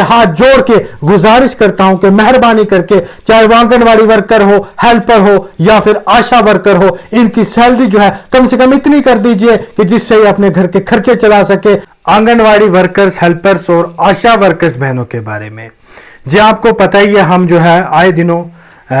हाथ जोड़ के गुजारिश करता हूं कि मेहरबानी करके, चाहे वो आंगनवाड़ी वर्कर हो, हेल्पर हो या फिर आशा वर्कर हो, इनकी सैलरी जो है कम से कम इतनी कर दीजिए कि जिससे ये अपने घर के खर्चे चला सके। आंगनवाड़ी वर्कर्स, हेल्पर्स और आशा वर्कर्स बहनों के बारे में जी आपको पता ही है, हम जो है आए दिनों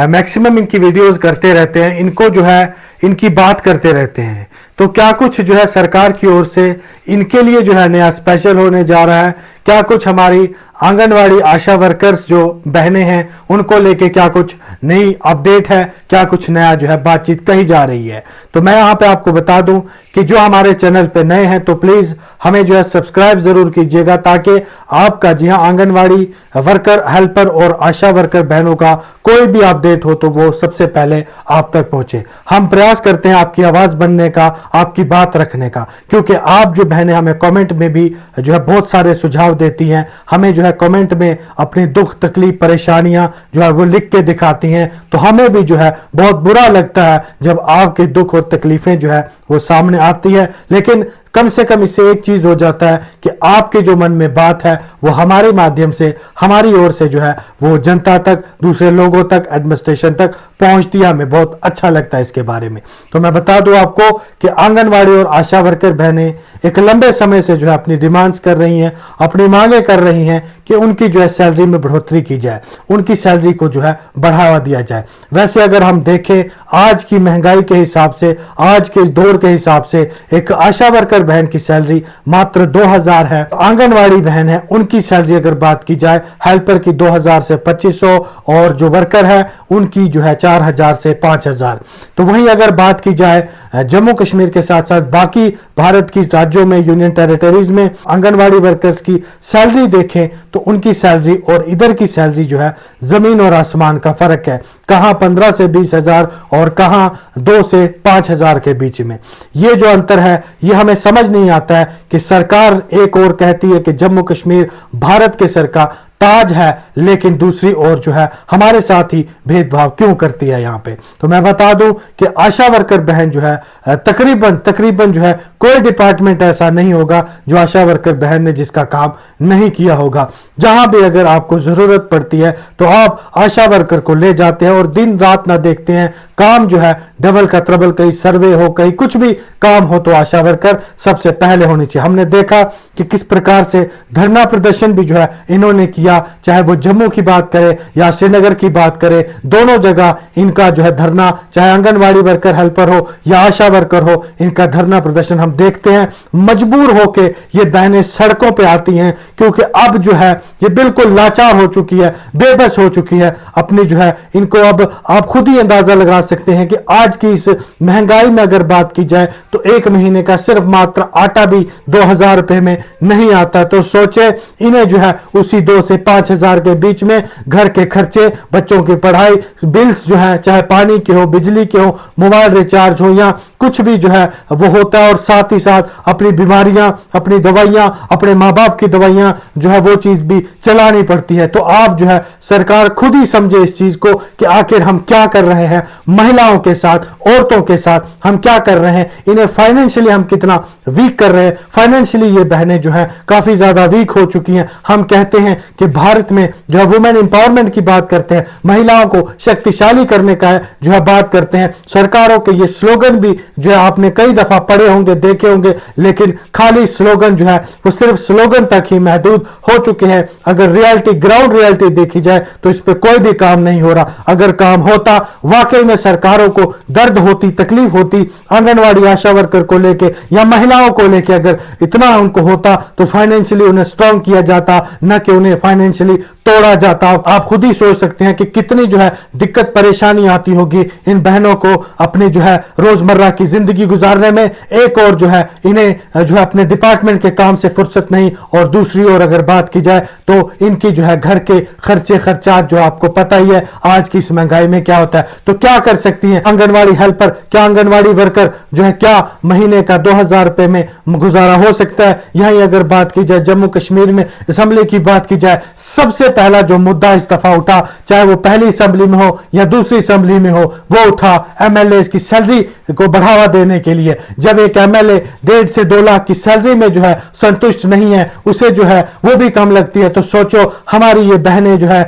मैक्सिमम इनकी वीडियोस करते रहते हैं, इनको जो है इनकी बात करते रहते हैं। तो क्या कुछ जो है सरकार की ओर से इनके लिए जो है नया स्पेशल होने जा रहा है, क्या कुछ हमारी आंगनवाड़ी आशा वर्कर्स जो बहनें हैं उनको लेके क्या कुछ नई अपडेट है, क्या कुछ नया जो है बातचीत कही जा रही है। तो मैं यहाँ पे आपको बता दूं कि जो हमारे चैनल पे नए हैं तो प्लीज हमें जो है सब्सक्राइब जरूर कीजिएगा, ताकि आपका जी हाँ आंगनवाड़ी वर्कर, हेल्पर और आशा वर्कर बहनों का कोई भी अपडेट हो तो वो सबसे पहले आप तक पहुंचे। हम प्रयास करते हैं आपकी आवाज बनने का, आपकी बात रखने का, क्योंकि आप जो बहनें हमें कमेंट में भी जो है बहुत सारे सुझाव देती हैं, हमें जो है कमेंट में अपनी दुख तकलीफ परेशानियां जो है वो लिख के दिखाती हैं, तो हमें भी जो है बहुत बुरा लगता है जब आपके दुख और तकलीफें जो है वो सामने आती है। लेकिन कम से कम इससे एक चीज हो जाता है कि आपके जो मन में बात है वो हमारे माध्यम से, हमारी ओर से जो है वो जनता तक, दूसरे लोगों तक, एडमिनिस्ट्रेशन तक पहुंचती है। हमें बहुत अच्छा लगता है इसके बारे में। तो मैं बता दूं आपको कि आंगनवाड़ी और आशा वर्कर बहनें एक लंबे समय से जो है अपनी डिमांड्स कर रही हैं, अपनी मांगे कर रही हैं कि उनकी जो है सैलरी में बढ़ोतरी की जाए, उनकी सैलरी को जो है बढ़ावा दिया जाए। वैसे अगर हम देखें आज की महंगाई के हिसाब से, आज के इस दौर के हिसाब से, एक आशा वर्कर बहन की सैलरी मात्र 2000 है। आंगनवाड़ी बहन है उनकी सैलरी अगर बात की जाए, हेल्पर की 2000 से 2500 और जो वर्कर है उनकी जो है 4000 से 5000। तो वहीं अगर बात की जाए जम्मू कश्मीर के साथ साथ बाकी भारत की राज्यों में, यूनियन टेरिटरीज में आंगनवाड़ी वर्कर्स की सैलरी देखें तो उनकी सैलरी और इधर की सैलरी जो है जमीन और आसमान का फर्क है। कहां 15 से 20 हजार और कहां 2 से 5000 के बीच में। ये जो अंतर है ये हमें समझ नहीं आता है कि सरकार एक और कहती है कि जम्मू कश्मीर भारत के सरकार ताज है, लेकिन दूसरी ओर जो है हमारे साथ ही भेदभाव क्यों करती है यहाँ पे। तो मैं बता दूं कि आशा वर्कर बहन जो है तकरीबन जो है कोई डिपार्टमेंट ऐसा नहीं होगा जो आशा वर्कर बहन ने जिसका काम नहीं किया होगा। जहां भी अगर आपको जरूरत पड़ती है तो आप आशा वर्कर को ले जाते हैं और दिन रात ना देखते हैं। काम जो है डबल का ट्रबल, कहीं सर्वे हो, कहीं कुछ भी काम हो तो आशा वर्कर सबसे पहले होनी चाहिए। हमने देखा कि किस प्रकार से धरना प्रदर्शन भी जो है इन्होंने किया, चाहे वो जम्मू की बात करे या श्रीनगर की बात करे, दोनों जगह इनका जो है धरना, चाहे आंगनवाड़ी वर्कर हेल्पर हो या आशा वर्कर हो, इनका धरना प्रदर्शन हम देखते हैं। मजबूर होके ये बहनें सड़कों पे आती हैं क्योंकि अब जो है ये बिल्कुल लाचार हो चुकी है, बेबस हो चुकी है अपनी जो है। इनको अब आप खुद ही अंदाजा लगा सकते हैं कि आज की इस महंगाई में अगर बात की जाए तो एक महीने का सिर्फ मात्र आटा भी 2000 रुपए में नहीं आता। तो सोचे इन्हें जो है उसी 2 से 5000 के बीच में घर के खर्चे, बच्चों की पढ़ाई, बिल्स जो है चाहे पानी के हो, बिजली के हो, मोबाइल रिचार्ज हो या कुछ भी जो है वो होता है, और साथ ही साथ अपनी बीमारियां, अपनी दवाइयां, अपने माँ बाप की दवाइयां जो है वो चीज भी चलानी पड़ती है। तो आप जो है सरकार खुद ही समझे इस चीज को कि आखिर हम क्या कर रहे हैं महिलाओं के साथ, औरतों के साथ हम क्या कर रहे हैं, इन्हें फाइनेंशियली हम कितना वीक कर रहे हैं। फाइनेंशियली ये बहनें जो है काफी ज्यादा वीक हो चुकी हैं। हम कहते हैं कि भारत में जो है वुमेन एम्पावरमेंट की बात करते हैं, महिलाओं को शक्तिशाली करने का जो है बात करते हैं। सरकारों के ये स्लोगन भी जो है आपने कई दफा पढ़े होंगे, देखे होंगे, लेकिन खाली स्लोगन जो है वो सिर्फ स्लोगन तक ही महदूद हो चुके हैं। अगर रियलिटी, ग्राउंड रियलिटी देखी जाए तो इस पे कोई भी काम नहीं हो रहा। अगर काम होता, वाकई में सरकारों को दर्द होती, तकलीफ होती, आंगनवाड़ी आशा वर्कर को लेके या महिलाओं को लेके अगर इतना उनको होता तो फाइनेंशियली उन्हें स्ट्रांग किया जाता, न कि उन्हें फाइनेंशियली तोड़ा जाता। आप खुद ही सोच सकते हैं कि कितनी जो है दिक्कत परेशानी आती होगी इन बहनों को अपनी जो है रोजमर्रा की जिंदगी गुजारने में। एक और जो है इन्हें जो है अपने डिपार्टमेंट के काम से फुर्सत नहीं, और दूसरी ओर अगर बात की जाए तो इनकी जो है घर के खर्चात जो आपको पता ही है आज की इस महंगाई में क्या होता है। तो क्या कर सकती है आंगनवाड़ी हेल्पर, क्या आंगनवाड़ी वर्कर जो है क्या महीने का 2000 रुपए में गुजारा हो सकता है? यहीं अगर बात की जाए जम्मू कश्मीर में असेंबली की बात की जाए, सबसे पहला जो मुद्दा इस दफा उठा, चाहे वो पहली असेंबली में हो या दूसरी असेंबली में हो, वो उठा एमएलए की सैलरी को बढ़ावा देने के लिए। जब एक एमएलए 1.5 से 2 लाख की सैलरी में जो है संतुष्ट नहीं है, उसे जो है वो भी कम लगती है, तो सोचो हमारी ये बहनें जो है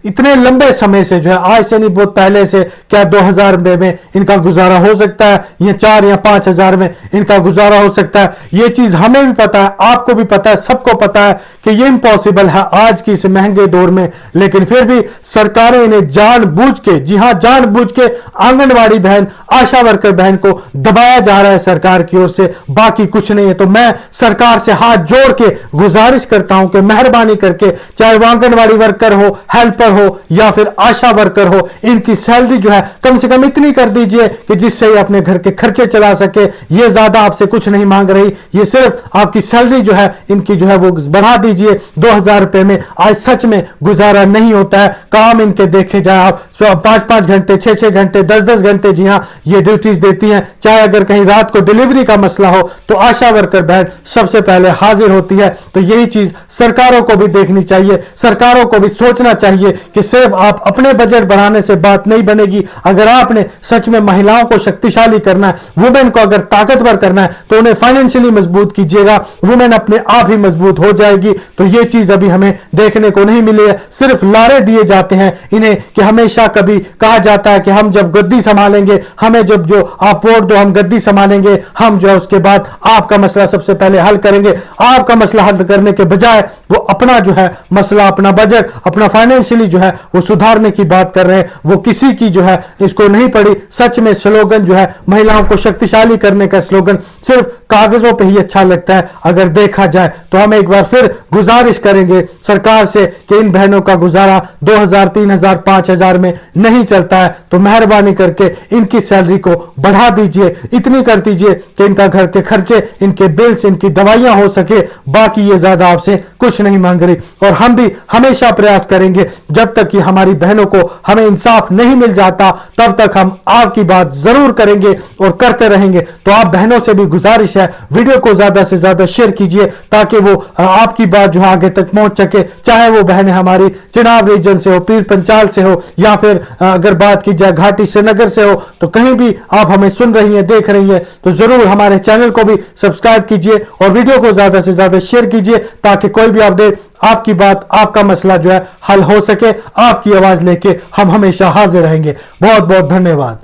इतने लंबे समय से जो है, आज से नहीं बहुत पहले से, क्या 2000 में इनका गुजारा हो सकता है या 4 या 5 हजार में इनका गुजारा हो सकता है? ये चीज हमें भी पता है, आपको भी पता है, सबको पता है कि ये इम्पॉसिबल है आज की इस महंगे दौर में। लेकिन फिर भी सरकारें इन्हें जानबूझ के, जी हां जानबूझ के, आंगनवाड़ी बहन, आशा वर्कर बहन को दबाया जा रहा है सरकार की ओर से, बाकी कुछ नहीं है। तो मैं सरकार से हाथ जोड़ के गुजारिश करता हूं कि मेहरबानी करके, चाहे वो आंगनवाड़ी वर्कर हो, हेल्पर हो या फिर आशा वर्कर हो, इनकी सैलरी जो है कम से कम इतनी कर दीजिए कि जिससे ये अपने घर के खर्चे चला सके। ये ज्यादा आपसे कुछ नहीं मांग रही, ये सिर्फ आपकी सैलरी जो है इनकी जो है वो बढ़ा दीजिए। 2000 रुपए में आज सच में गुजारा नहीं होता है। काम इनके देखे जाए आप, 5-5 घंटे, 6-6 घंटे, 10-10 घंटे, जी हाँ ये ड्यूटीज देती हैं। चाहे अगर कहीं रात को डिलीवरी का मसला हो तो आशा वर्कर बहन सबसे पहले हाजिर होती है। तो यही चीज सरकारों को भी देखनी चाहिए, सरकारों को भी सोचना चाहिए कि सिर्फ आप अपने बजट बढ़ाने से बात नहीं बनेगी। अगर आपने सच में महिलाओं को शक्तिशाली करना है, वुमेन को अगर ताकतवर करना है, तो उन्हें फाइनेंशियली मजबूत कीजिएगा, वुमेन अपने आप ही मजबूत हो जाएगी। तो ये चीज अभी हमें देखने को नहीं मिली है। सिर्फ लारे दिए जाते हैं इन्हें कि हमेशा कभी कहा जाता है कि हम जब गद्दी संभालेंगे, हमें जब जो आप वोट दो हम गद्दी संभालेंगे, हम जो है उसके बाद आपका मसला सबसे पहले हल करेंगे। आपका मसला हल करने के बजाय वो अपना जो है मसला, अपना बजट, अपना फाइनेंशियली जो है वो सुधारने की बात कर रहे हैं। वो किसी की जो है इसको नहीं पड़ी। सच में स्लोगन जो है महिलाओं को शक्तिशाली करने का स्लोगन सिर्फ कागजों पे ही अच्छा लगता है अगर देखा जाए। तो हम एक बार फिर गुजारिश करेंगे सरकार से कि इन बहनों का गुजारा 2000, 3000, 5000 में नहीं चलता है, तो मेहरबानी करके इनकी सैलरी को बढ़ा दीजिए, इतनी कर दीजिए कि इनका घर के खर्चे, इनके बिल्स, इनकी दवाइयां हो सके। बाकी ये ज्यादा आपसे कुछ नहीं मांग रही। और हम भी हमेशा प्रयास करेंगे, जब तक कि हमारी बहनों को हमें इंसाफ नहीं मिल जाता तब तक हम आपकी बात जरूर करेंगे और करते रहेंगे। तो आप बहनों से भी गुजारिश है, वीडियो को ज्यादा से ज्यादा शेयर कीजिए ताकि वो आपकी बात जो आगे तक पहुंच सके। चाहे वो बहनें हमारी चिनाब रीजन से हो, पीर पंचाल से हो, या फिर अगर बात की जाए घाटी श्रीनगर से हो, तो कहीं भी आप हमें सुन रही हैं, देख रही हैं, तो जरूर हमारे चैनल को भी सब्सक्राइब कीजिए और वीडियो को ज्यादा से ज्यादा शेयर कीजिए ताकि कोई भी अपडेट, आपकी बात, आपका मसला जो है हल हो सके। आपकी आवाज लेके हम हमेशा हाजिर रहेंगे। बहुत बहुत धन्यवाद।